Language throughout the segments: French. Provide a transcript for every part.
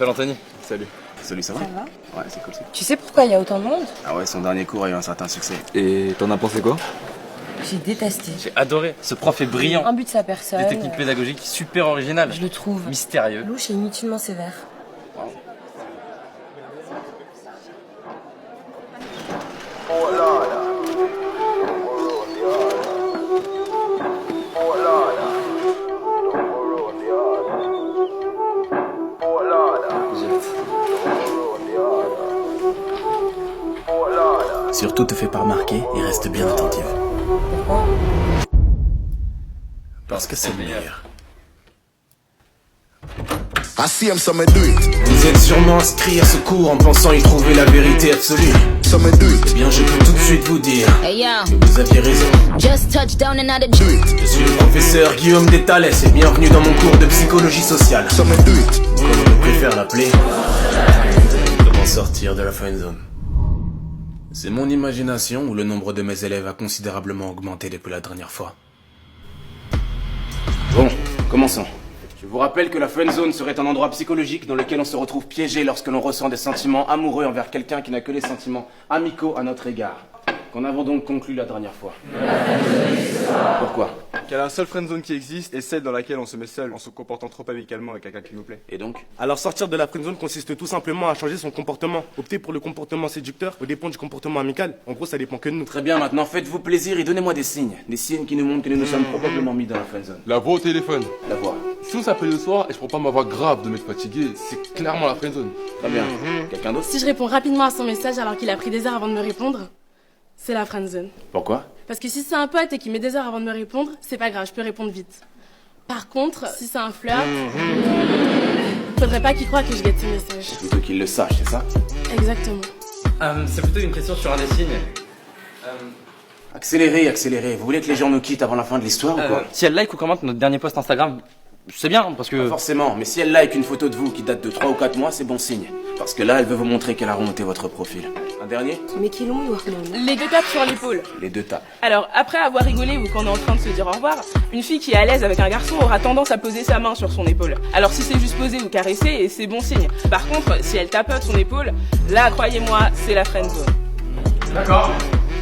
m'appelle Anthony. Salut. Salut, ça va? Ça va? Ouais, c'est cool. Tu sais pourquoi il y a autant de monde? Ah ouais, son dernier cours a eu un certain succès. Et t'en as pensé quoi? J'ai détesté. J'ai adoré. Ce prof est brillant. Un but de sa personne. Des techniques pédagogiques super originales. Je le trouve Mystérieux. louche et inutilement sévère. Surtout te fais pas remarquer et reste bien attentive. Pourquoi? Parce que c'est le meilleur. I see him, so me do it. Vous êtes sûrement inscrit à ce cours en pensant y trouver la vérité absolue. So me do it. Eh bien, je peux tout de suite vous dire Hey yo, que vous aviez raison. just touched down and out of Do it. Je suis le professeur Guillaume Détales et bienvenue dans mon cours de psychologie sociale. So me do it. Comme on préfère l'appeler, comment sortir de la friend zone. C'est mon imagination ou le nombre de mes élèves a considérablement augmenté depuis la dernière fois. Bon, commençons. Je vous rappelle que la friendzone serait un endroit psychologique dans lequel on se retrouve piégé lorsque l'on ressent des sentiments amoureux envers quelqu'un qui n'a que des sentiments amicaux à notre égard. Qu'en avons donc conclu la dernière fois? Pourquoi? Qu'il y a la seule friendzone qui existe et celle dans laquelle on se met seul en se comportant trop amicalement avec quelqu'un qui nous plaît. Et donc? Alors sortir de la friendzone consiste tout simplement à changer son comportement. Opter pour le comportement séducteur au dépend du comportement amical. En gros, ça dépend que de nous. Très bien, maintenant faites-vous plaisir et donnez-moi des signes. Des signes qui nous montrent que nous nous sommes probablement mis dans la friendzone. La voix au téléphone. La voix. Si on s'appelle le soir et je prends pas ma voix grave de m'être fatigué, c'est clairement la friendzone. Très bien. Quelqu'un d'autre? Si je réponds rapidement à son message alors qu'il a pris des heures avant de me répondre, c'est la friendzone. Pourquoi? Parce que si c'est un pote et qu'il met des heures avant de me répondre, c'est pas grave, je peux répondre vite. Par contre, si c'est un flirt, faudrait pas qu'il croie que je guette ses messages. Plutôt qu'il le sache, c'est ça? Exactement. C'est plutôt une question sur un des signes. Accélérez, accélérez. Vous voulez que les gens nous quittent avant la fin de l'histoire ou quoi? Si elle like ou commente notre dernier post Instagram, c'est bien parce Pas que... forcément, mais si elle like une photo de vous qui date de 3 ou 4 mois, c'est bon signe. Parce que là, elle veut vous montrer qu'elle a remonté votre profil. Un dernier? Mais qui l'ont, Warman? Les deux tapes sur l'épaule. Les deux tapes. Alors, après avoir rigolé ou qu'on est en train de se dire au revoir, une fille qui est à l'aise avec un garçon aura tendance à poser sa main sur son épaule. Alors si c'est juste poser ou caresser, c'est bon signe. Par contre, si elle tapote son épaule, là, croyez-moi, c'est la friendzone. D'accord.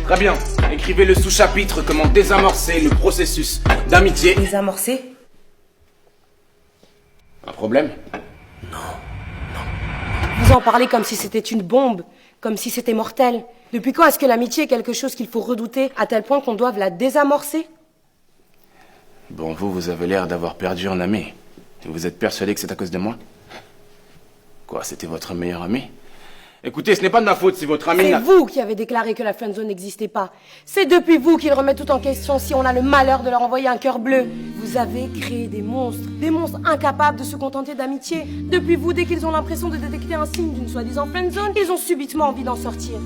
Très bien. Écrivez le sous-chapitre comment désamorcer le processus d'amitié. Désamorcer? Un problème? Vous en parlez comme si c'était une bombe, comme si c'était mortel. Depuis quand est-ce que l'amitié est quelque chose qu'il faut redouter à tel point qu'on doive la désamorcer? Bon, vous avez l'air d'avoir perdu un ami. Vous êtes persuadé que c'est à cause de moi? Quoi, c'était votre meilleur ami? Écoutez, ce n'est pas de ma faute si votre ami C'est n'a... vous qui avez déclaré que la friendzone n'existait pas. C'est depuis vous qu'ils remettent tout en question si on a le malheur de leur envoyer un cœur bleu. Vous avez créé des monstres incapables de se contenter d'amitié. Depuis vous, dès qu'ils ont l'impression de détecter un signe d'une soi-disant friendzone, ils ont subitement envie d'en sortir.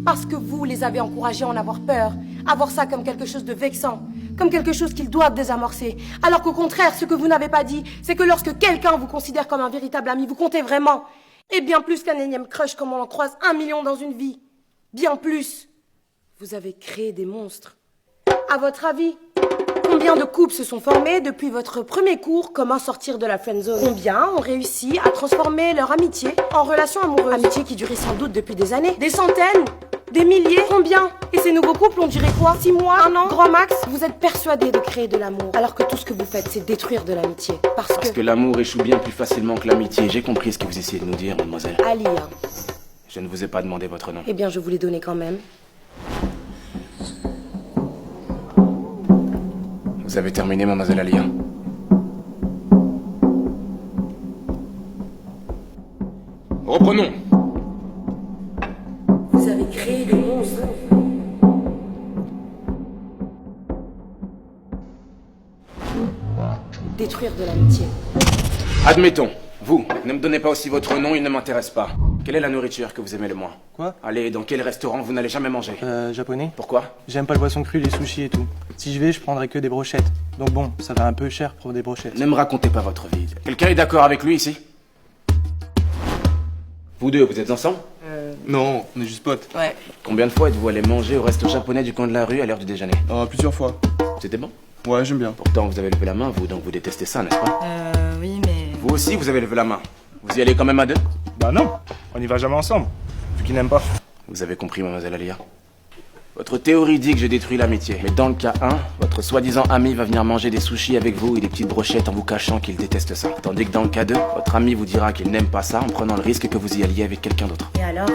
Parce que vous les avez encouragés à en avoir peur, à voir ça comme quelque chose de vexant, comme quelque chose qu'ils doivent désamorcer. Alors qu'au contraire, ce que vous n'avez pas dit, c'est que lorsque quelqu'un vous considère comme un véritable ami, vous comptez vraiment. Et bien plus qu'un énième crush comme on en croise 1 million dans une vie. Bien plus. Vous avez créé des monstres. À votre avis, combien de couples se sont formés depuis votre premier cours Comment sortir de la friendzone? Combien ont réussi à transformer leur amitié en relation amoureuse? Amitié qui durait sans doute depuis des années. Des centaines? Des milliers? Combien? Et ces nouveaux couples, on dirait quoi? 6 mois? 1 an? Grand max? Vous êtes persuadés de créer de l'amour, alors que tout ce que vous faites, c'est détruire de l'amitié. Parce que l'amour échoue bien plus facilement que l'amitié. J'ai compris ce que vous essayez de nous dire, mademoiselle. Alia. Je ne vous ai pas demandé votre nom. Eh bien, je vous l'ai donné quand même. Vous avez terminé, mademoiselle Alia. Reprenons. Vous avez créé des monstres. Détruire de l'amitié. Admettons. Vous, ne me donnez pas aussi votre nom, il ne m'intéresse pas. Quelle est la nourriture que vous aimez le moins? Quoi? Allez, dans quel restaurant vous n'allez jamais manger? Japonais. Pourquoi? J'aime pas le poisson cru, les sushis et tout. Si je vais, je prendrai que des brochettes. Donc bon, ça va un peu cher pour des brochettes. Ne me racontez pas votre vie. Quelqu'un est d'accord avec lui ici? Vous deux, vous êtes ensemble? Non, on est juste potes. Ouais. Combien de fois êtes-vous allé manger au resto japonais du coin de la rue à l'heure du déjeuner? Plusieurs fois. C'était bon? Ouais, j'aime bien. Pourtant, vous avez levé la main, vous, donc vous détestez ça, n'est-ce pas? Oui, mais... Vous aussi, vous avez levé la main. Vous y allez quand même à deux? Bah non, on y va jamais ensemble, vu qu'il n'aime pas. Vous avez compris, mademoiselle Alia. Votre théorie dit que je détruis l'amitié. Mais dans le cas 1, votre soi-disant ami va venir manger des sushis avec vous et des petites brochettes en vous cachant qu'il déteste ça. Tandis que dans le cas 2, votre ami vous dira qu'il n'aime pas ça en prenant le risque que vous y alliez avec quelqu'un d'autre. Et alors?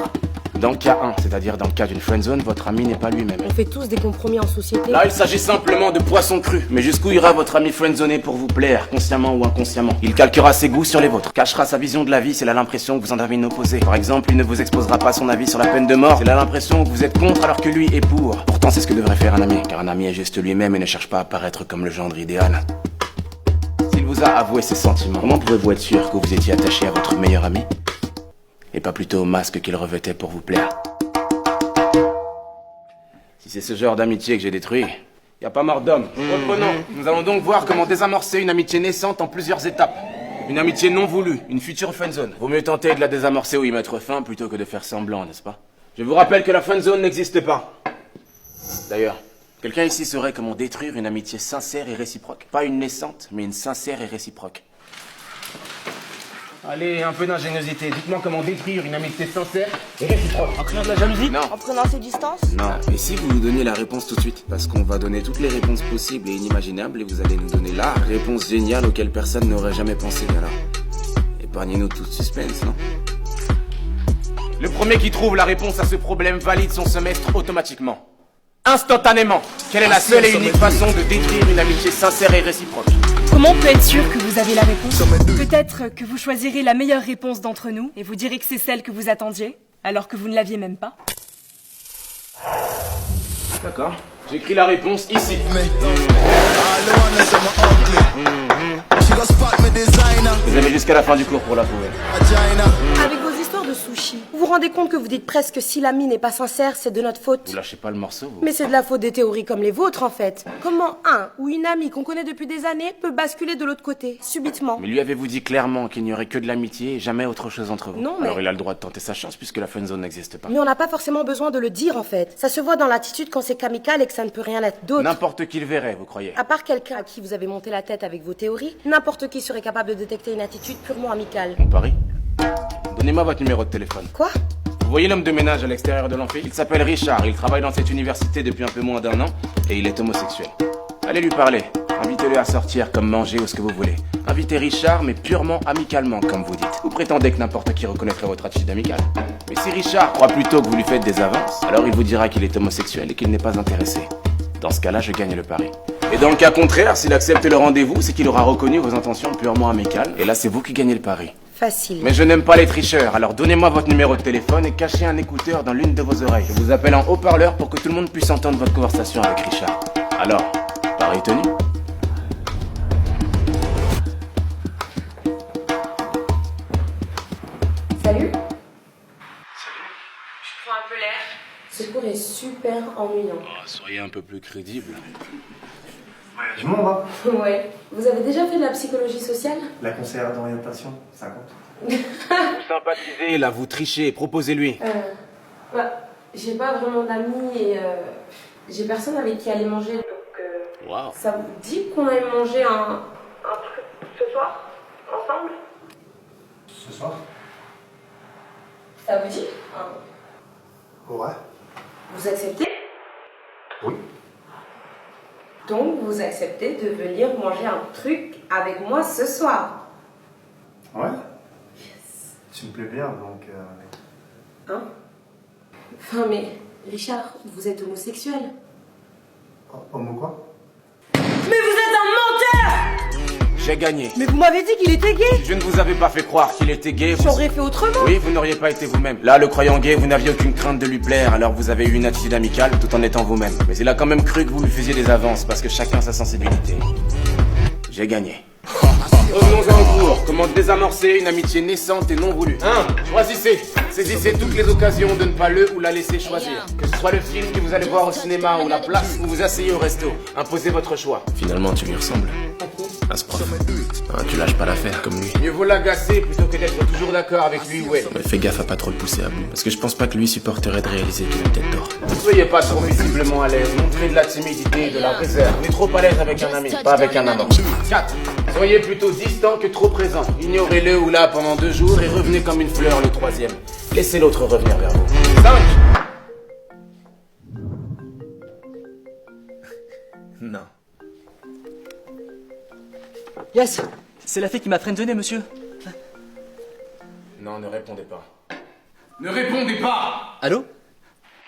Dans le cas 1, c'est-à-dire dans le cas d'une friendzone, votre ami n'est pas lui-même. On fait tous des compromis en société. Là, il s'agit simplement de poisson cru. Mais jusqu'où ira votre ami friendzoné pour vous plaire, consciemment ou inconsciemment? Il calquera ses goûts sur les vôtres, cachera sa vision de la vie s'il a l'impression que vous en avez une opposée. Par exemple, il ne vous exposera pas son avis sur la peine de mort s'il a l'impression que vous êtes contre alors que lui est pour. Pourtant, c'est ce que devrait faire un ami, car un ami est juste lui-même et ne cherche pas à paraître comme le gendre idéal. S'il vous a avoué ses sentiments, comment pouvez-vous être sûr que vous étiez attaché à votre meilleur ami? Et pas plutôt au masque qu'il revêtait pour vous plaire? Si c'est ce genre d'amitié que j'ai détruit, y a pas mort d'homme. Reprenons. Nous allons donc voir comment désamorcer une amitié naissante en plusieurs étapes. Une amitié non voulue, une future friendzone. Vaut mieux tenter de la désamorcer ou y mettre fin plutôt que de faire semblant, n'est-ce pas? Je vous rappelle que la friendzone n'existe pas. D'ailleurs, quelqu'un ici saurait comment détruire une amitié sincère et réciproque. Pas une naissante, mais une sincère et réciproque. Allez, un peu d'ingéniosité. Dites-moi comment détruire une amitié sincère et réciproque. En créant de la jalousie? Non. En prenant ses distances? Non, mais si vous nous donniez la réponse tout de suite, parce qu'on va donner toutes les réponses possibles et inimaginables et vous allez nous donner la réponse géniale auquel personne n'aurait jamais pensé, alors épargnez-nous tout de suspense, non? Le premier qui trouve la réponse à ce problème valide son semestre automatiquement. Instantanément. Quelle est la seule et unique façon de détruire une amitié sincère et réciproque? Comment on peut être sûr que vous avez la réponse? Peut-être que vous choisirez la meilleure réponse d'entre nous et vous direz que c'est celle que vous attendiez, alors que vous ne l'aviez même pas. D'accord. J'écris la réponse ici. Vous avez jusqu'à la fin du cours pour la trouver. Avec vos histoires de sushi, vous vous rendez compte que vous dites presque que si l'ami n'est pas sincère, c'est de notre faute? Vous lâchez pas le morceau, vous. Mais c'est de la faute des théories comme les vôtres, en fait. Comment un ou une amie qu'on connaît depuis des années peut basculer de l'autre côté, subitement? Mais lui avez-vous dit clairement qu'il n'y aurait que de l'amitié et jamais autre chose entre vous? Non, mais... Alors il a le droit de tenter sa chance puisque la friendzone n'existe pas. Mais on n'a pas forcément besoin de le dire, en fait. Ça se voit dans l'attitude quand c'est qu'amical et que ça ne peut rien être d'autre. N'importe qui le verrait, vous croyez? À part quelqu'un à qui vous avez monté la tête avec vos théories, n'importe qui serait capable de détecter une attitude purement amicale. On parie? Donnez-moi votre numéro de téléphone. Quoi? Vous voyez l'homme de ménage à l'extérieur de l'amphi? Il s'appelle Richard, il travaille dans cette université depuis un peu moins d'1 an et il est homosexuel. Allez lui parler, invitez-le à sortir comme manger ou ce que vous voulez. Invitez Richard mais purement amicalement comme vous dites. Vous prétendez que n'importe qui reconnaîtrait votre attitude amicale. Mais si Richard croit plutôt que vous lui faites des avances, alors il vous dira qu'il est homosexuel et qu'il n'est pas intéressé. Dans ce cas-là, je gagne le pari. Et dans le cas contraire, s'il accepte le rendez-vous, c'est qu'il aura reconnu vos intentions purement amicales. Et là, c'est vous qui gagnez le pari. Facile. Mais je n'aime pas les tricheurs, alors donnez-moi votre numéro de téléphone et cachez un écouteur dans l'une de vos oreilles. Je vous appelle en haut-parleur pour que tout le monde puisse entendre votre conversation avec Richard. Alors, pari tenu? Salut. Je prends un peu l'air. Ce cours est super ennuyant. Oh, soyez un peu plus crédible. Je m'en va. Ouais. Vous avez déjà fait de la psychologie sociale? La conseillère d'orientation, ça compte. Vous sympathisez, là, vous trichez, proposez-lui. J'ai pas vraiment d'amis et j'ai personne avec qui aller manger, donc Wow. ça vous dit qu'on aille manger un truc ce soir, ensemble? Ce soir? Ça vous dit? Ouais. Vous acceptez? Oui. Donc vous acceptez de venir manger un truc avec moi ce soir? Ouais. Tu me plais bien, donc... Hein? Enfin mais, Richard, vous êtes homosexuel. Homo quoi? Mais vous êtes un menteur! J'ai gagné. Mais vous m'avez dit qu'il était gay! Je ne vous avais pas fait croire qu'il était gay. J'aurais fait autrement! Oui, vous n'auriez pas été vous-même. Là, le croyant gay, vous n'aviez aucune crainte de lui plaire, alors vous avez eu une attitude amicale tout en étant vous-même. Mais il a quand même cru que vous lui faisiez des avances, parce que chacun sa sensibilité. J'ai gagné. Revenons en cours. Comment désamorcer une amitié naissante et non voulue? Choisissez. Saisissez toutes les occasions de ne pas le ou la laisser choisir. Que ce soit le film que vous allez voir au cinéma ou la place où vous asseyez au resto. Imposez votre choix. Finalement, tu lui ressembles. À ce prof. Tu lâches pas l'affaire comme lui. Mieux vaut l'agacer plutôt que d'être toujours d'accord avec lui ou elle. Mais fais gaffe à pas trop le pousser à bout. Parce que je pense pas que lui supporterait de réaliser qu'il a peut-être tort. Ne soyez pas trop visiblement à l'aise. Montrez de la timidité et de la réserve. On est trop à l'aise avec un ami, pas avec un amant. 4. Soyez plutôt distant que trop présent. Ignorez-le ou là pendant 2 jours et revenez comme une fleur le 3e. Laissez l'autre revenir vers vous. 5. Non. Yes, c'est la fille qui m'a friendzoné, monsieur. Non, ne répondez pas. Ne répondez pas! Allô?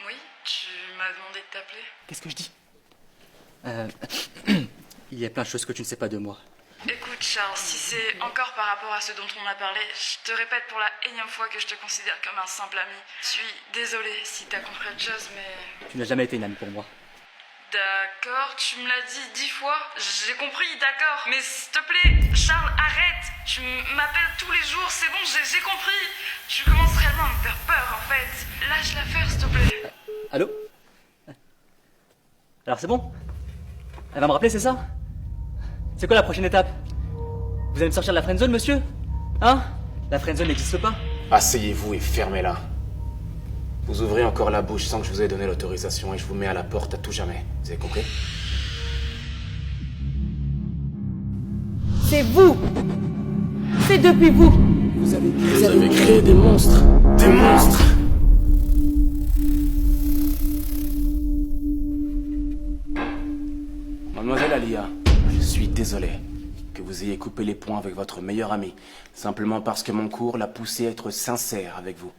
Oui, tu m'as demandé de t'appeler. Qu'est-ce que je dis? Il y a plein de choses que tu ne sais pas de moi. Écoute Charles, si c'est encore par rapport à ce dont on a parlé, je te répète pour la énième fois que je te considère comme un simple ami. Je suis désolée si t'as compris autre chose, mais... Tu n'as jamais été une amie pour moi. D'accord, tu me l'as dit 10 fois, j'ai compris, d'accord. Mais s'il te plaît, Charles, arrête. Tu m'appelles tous les jours, c'est bon, j'ai compris. Tu commences réellement à me faire peur, en fait. Lâche l'affaire, s'il te plaît. Allô? Alors c'est bon? Elle va me rappeler, c'est ça? C'est quoi la prochaine étape? Vous allez me sortir de la friendzone, monsieur? Hein? La friendzone n'existe pas? Asseyez-vous et fermez-la. Vous ouvrez encore la bouche sans que je vous ai donné l'autorisation et je vous mets à la porte à tout jamais. Vous avez compris? C'est vous. C'est depuis vous. Vous avez créé des monstres. Des monstres! Mademoiselle Alia, je suis désolé que vous ayez coupé les ponts avec votre meilleur ami, simplement parce que mon cours l'a poussé à être sincère avec vous.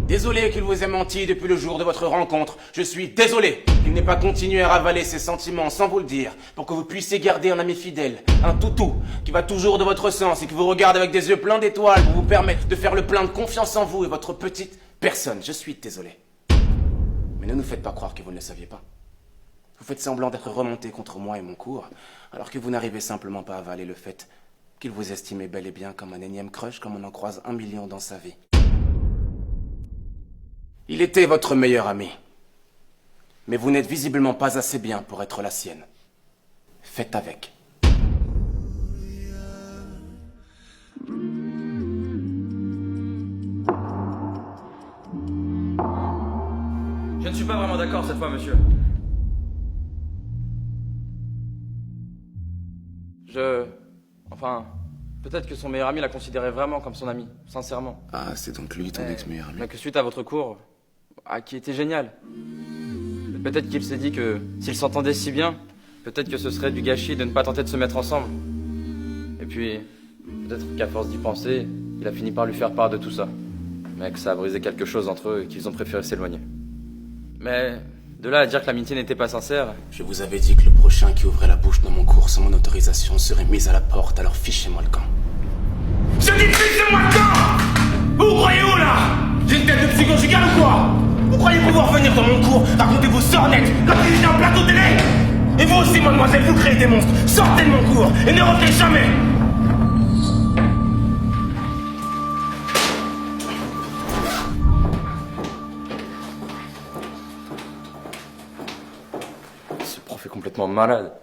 Désolé qu'il vous ait menti depuis le jour de votre rencontre. Je suis désolé qu'il n'ait pas continué à ravaler ses sentiments sans vous le dire, pour que vous puissiez garder un ami fidèle, un toutou, qui va toujours de votre sens et qui vous regarde avec des yeux pleins d'étoiles pour vous permettre de faire le plein de confiance en vous et votre petite personne. Je suis désolé. Mais ne nous faites pas croire que vous ne le saviez pas. Vous faites semblant d'être remonté contre moi et mon cours, alors que vous n'arrivez simplement pas à avaler le fait qu'il vous estimait bel et bien comme un énième crush, comme on en croise 1 million dans sa vie. Il était votre meilleur ami. Mais vous n'êtes visiblement pas assez bien pour être la sienne. Faites avec. Je ne suis pas vraiment d'accord cette fois, monsieur. Enfin, peut-être que son meilleur ami la considérait vraiment comme son ami, sincèrement. Ah, c'est donc lui ton ex-meilleur ami. Mais que suite à votre cours, qui était génial, peut-être qu'il s'est dit que s'ils s'entendaient si bien, peut-être que ce serait du gâchis de ne pas tenter de se mettre ensemble. Et puis, peut-être qu'à force d'y penser, il a fini par lui faire part de tout ça. Mais que ça a brisé quelque chose entre eux et qu'ils ont préféré s'éloigner. Mais de là à dire que l'amitié n'était pas sincère... Je vous avais dit que le prochain qui ouvrait la bouche dans mon cours sans mon autorisation serait mis à la porte, alors fichez-moi le camp. Je dis fichez-moi le camp! Vous croyez où là? J'ai une tête de psychogigale ou quoi? Vous croyez pouvoir venir dans mon cours, raconter vos sornettes, comme si j'étais un plateau télé? Et vous aussi, mademoiselle, vous créez des monstres. Sortez de mon cours et ne revenez jamais! Ce prof est complètement malade.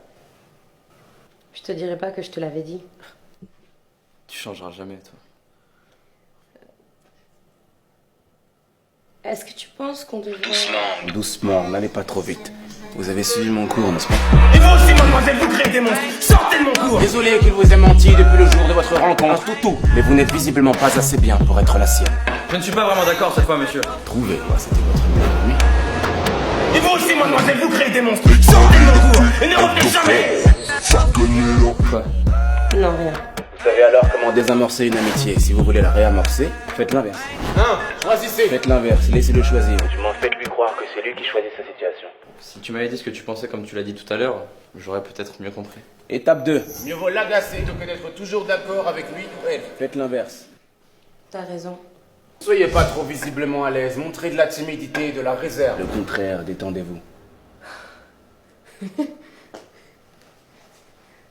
Je te dirais pas que je te l'avais dit. Tu changeras jamais, toi. Est-ce que tu penses qu'on devrait... Doucement, n'allez pas trop vite. Vous avez suivi mon cours, n'est-ce pas? Et vous aussi, mademoiselle, vous créez des monstres. Sortez de mon cours! Désolé qu'il vous ait menti depuis le jour de votre rencontre, toutou. Mais vous n'êtes visiblement pas assez bien pour être la sienne. Je ne suis pas vraiment d'accord cette fois, monsieur. Trouvez-moi, c'était votre meilleur ami. Et vous aussi, mademoiselle, vous créez des monstres. Sortez de mon cours et ne revenez jamais! Quoi? Non, rien. Vous savez alors comment désamorcer une amitié. Si vous voulez la réamorcer, faites l'inverse. Hein? Choisissez! Faites l'inverse, laissez-le choisir. Du moins, faites-lui croire que c'est lui qui choisit sa situation. Si tu m'avais dit ce que tu pensais comme tu l'as dit tout à l'heure, j'aurais peut-être mieux compris. Étape 2. Mieux vaut l'agacer que d'être toujours d'accord avec lui ou elle. Faites l'inverse. T'as raison. Soyez pas trop visiblement à l'aise, montrez de la timidité et de la réserve. Le contraire, détendez-vous.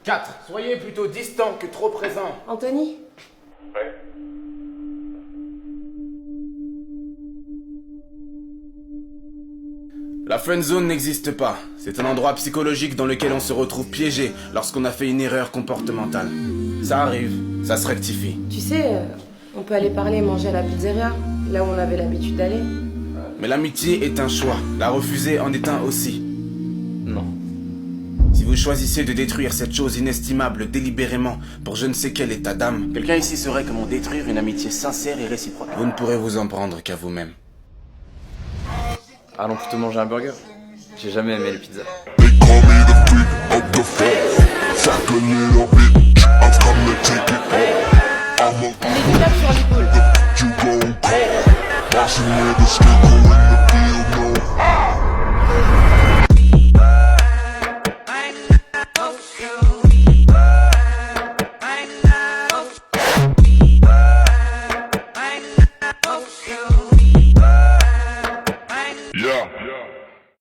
4. Soyez plutôt distant que trop présent. Anthony? Ouais. La friendzone n'existe pas. C'est un endroit psychologique dans lequel on se retrouve piégé lorsqu'on a fait une erreur comportementale. Ça arrive, ça se rectifie. Tu sais, on peut aller parler et manger à la pizzeria, là où on avait l'habitude d'aller. Mais l'amitié est un choix. La refuser en est un aussi. Non. Si vous choisissez de détruire cette chose inestimable délibérément pour je ne sais quel état d'âme, quelqu'un ici saurait comment détruire une amitié sincère et réciproque. Vous ne pourrez vous en prendre qu'à vous-même. Allons plutôt manger un burger. J'ai jamais aimé les pizzas. Les tapes sur l'épaule.